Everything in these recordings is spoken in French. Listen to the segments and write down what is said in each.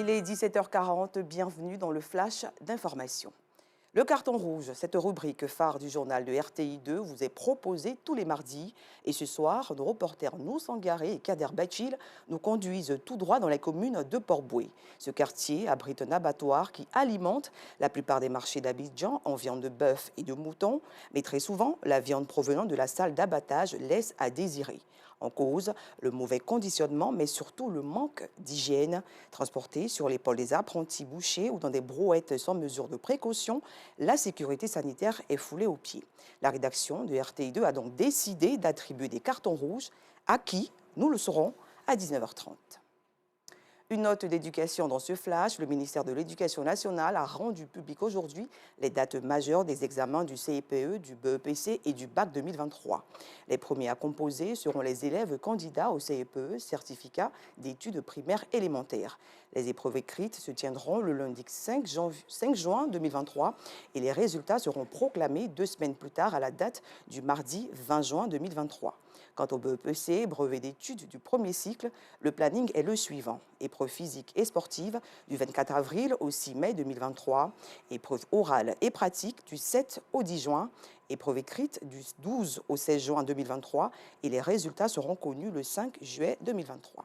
Il est 17h40, bienvenue dans le flash d'information. Le carton rouge, cette rubrique phare du journal de RTI2, vous est proposée tous les mardis. Et ce soir, nos reporters Nou Sangaré et Kader Bachil nous conduisent tout droit dans la commune de Port-Boué. Ce quartier abrite un abattoir qui alimente la plupart des marchés d'Abidjan en viande de bœuf et de mouton. Mais très souvent, la viande provenant de la salle d'abattage laisse à désirer. En cause, le mauvais conditionnement, mais surtout le manque d'hygiène. Transporté sur l'épaule des apprentis bouchers ou dans des brouettes sans mesure de précaution, la sécurité sanitaire est foulée aux pieds. La rédaction de RTI2 a donc décidé d'attribuer des cartons rouges à qui? Nous le saurons à 19h30. Une note d'éducation dans ce flash, le ministère de l'Éducation nationale a rendu public aujourd'hui les dates majeures des examens du CEPE, du BEPC et du bac 2023. Les premiers à composer seront les élèves candidats au CEPE, certificat d'études primaires élémentaires. Les épreuves écrites se tiendront le lundi 5 juin 2023 et les résultats seront proclamés 2 semaines plus tard à la date du mardi 20 juin 2023. Quant au BEPC, brevet d'études du premier cycle, le planning est le suivant. Épreuve physique et sportive du 24 avril au 6 mai 2023, épreuve orale et pratique du 7 au 10 juin, épreuve écrite du 12 au 16 juin 2023 et les résultats seront connus le 5 juillet 2023.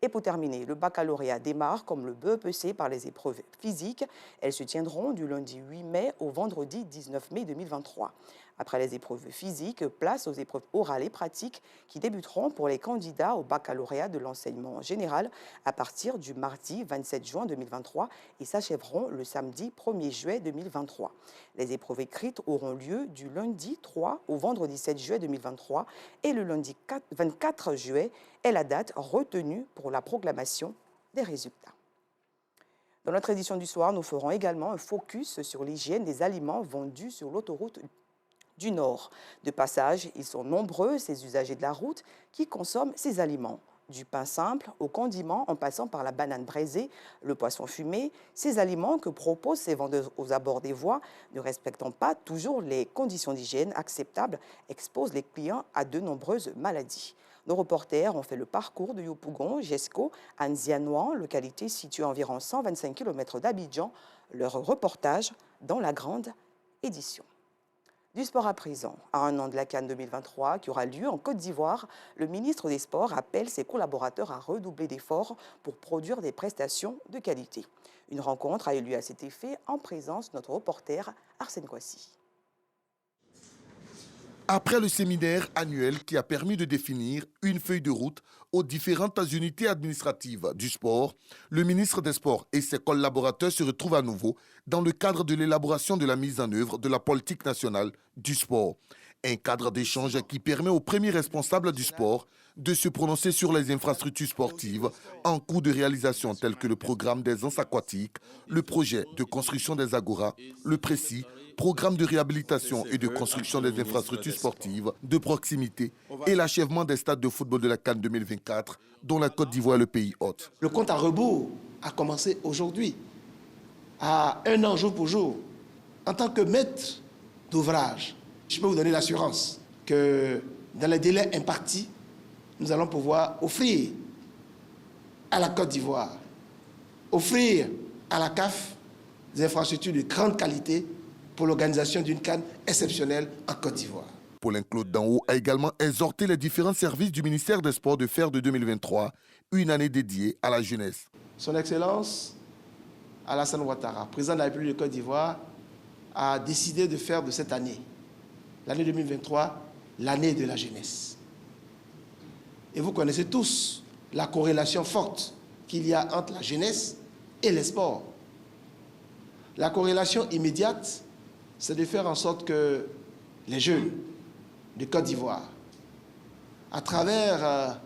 Et pour terminer, le baccalauréat démarre comme le BEPC par les épreuves physiques. Elles se tiendront du lundi 8 mai au vendredi 19 mai 2023. Après les épreuves physiques, place aux épreuves orales et pratiques qui débuteront pour les candidats au baccalauréat de l'enseignement général à partir du mardi 27 juin 2023 et s'achèveront le samedi 1er juillet 2023. Les épreuves écrites auront lieu du lundi 3 au vendredi 7 juillet 2023 et le lundi 24 juillet est la date retenue pour la proclamation des résultats. Dans notre édition du soir, nous ferons également un focus sur l'hygiène des aliments vendus sur l'autoroute du Nord. De passage, ils sont nombreux, ces usagers de la route, qui consomment ces aliments. Du pain simple aux condiments, en passant par la banane braisée, le poisson fumé, ces aliments que proposent ces vendeurs aux abords des voies, ne respectant pas toujours les conditions d'hygiène acceptables, exposent les clients à de nombreuses maladies. Nos reporters ont fait le parcours de Yopougon, Jesco, à Nzianouan, localité située à environ 125 km d'Abidjan. Leur reportage dans la grande édition. Du sport à présent. À un an de la CAN 2023 qui aura lieu en Côte d'Ivoire, le ministre des Sports appelle ses collaborateurs à redoubler d'efforts pour produire des prestations de qualité. Une rencontre a eu lieu à cet effet en présence de notre reporter Arsène Kouassi. Après le séminaire annuel qui a permis de définir une feuille de route aux différentes unités administratives du sport, le ministre des Sports et ses collaborateurs se retrouvent à nouveau dans le cadre de l'élaboration de la mise en œuvre de la politique nationale du sport. Un cadre d'échange qui permet aux premiers responsables du sport de se prononcer sur les infrastructures sportives en cours de réalisation tels que le programme des anses aquatiques, le projet de construction des agoras, le précis, programme de réhabilitation et de construction des infrastructures sportives de proximité et l'achèvement des stades de football de la CAN 2024 dont la Côte d'Ivoire est le pays hôte. Le compte à rebours a commencé aujourd'hui, à 1 an jour pour jour. En tant que maître d'ouvrage, je peux vous donner l'assurance que dans les délais impartis, nous allons pouvoir offrir à la Côte d'Ivoire, offrir à la CAF des infrastructures de grande qualité pour l'organisation d'une CAN exceptionnelle en Côte d'Ivoire. Paulin-Claude Danhaut a également exhorté les différents services du ministère des Sports de faire de 2023 une année dédiée à la jeunesse. Son Excellence Alassane Ouattara, président de la République de Côte d'Ivoire, a décidé de faire de cette année, l'année 2023, l'année de la jeunesse. Et vous connaissez tous la corrélation forte qu'il y a entre la jeunesse et les sports. La corrélation immédiate, c'est de faire en sorte que les jeunes de Côte d'Ivoire, à travers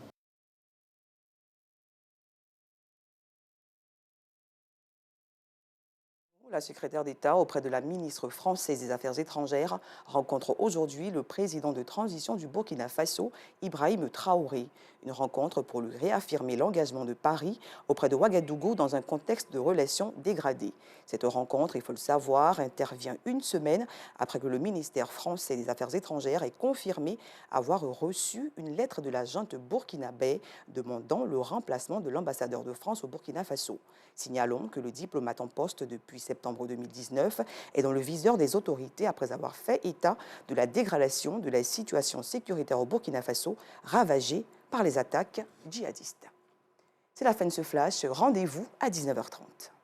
La secrétaire d'État auprès de la ministre française des Affaires étrangères rencontre aujourd'hui le président de transition du Burkina Faso, Ibrahim Traoré. Une rencontre pour lui réaffirmer l'engagement de Paris auprès de Ouagadougou dans un contexte de relations dégradées. Cette rencontre, il faut le savoir, intervient une semaine après que le ministère français des Affaires étrangères ait confirmé avoir reçu une lettre de la junte burkinabé demandant le remplacement de l'ambassadeur de France au Burkina Faso. Signalons que le diplomate en poste depuis septembre 2019 est dans le viseur des autorités après avoir fait état de la dégradation de la situation sécuritaire au Burkina Faso, ravagée par les attaques djihadistes. C'est la fin de ce flash. Rendez-vous à 19h30.